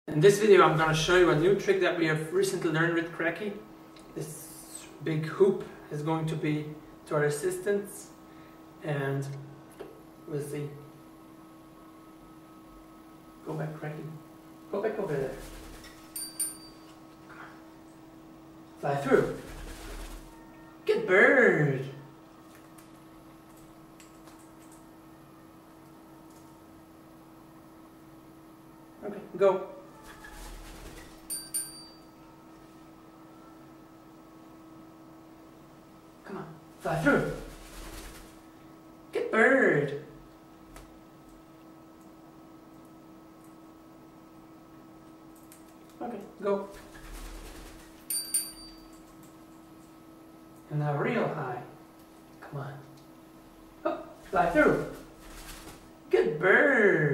In this video I'm going to show you a new trick that we have recently learned with Crackie. This big hoop is going to be to our assistance, and we'll see. Go back, Crackie. Go back over there. Come on. Fly through. Good bird. Okay, go. Come on, fly through. Good bird. Okay, go. And now real high. Come on. Oh, fly through. Good bird.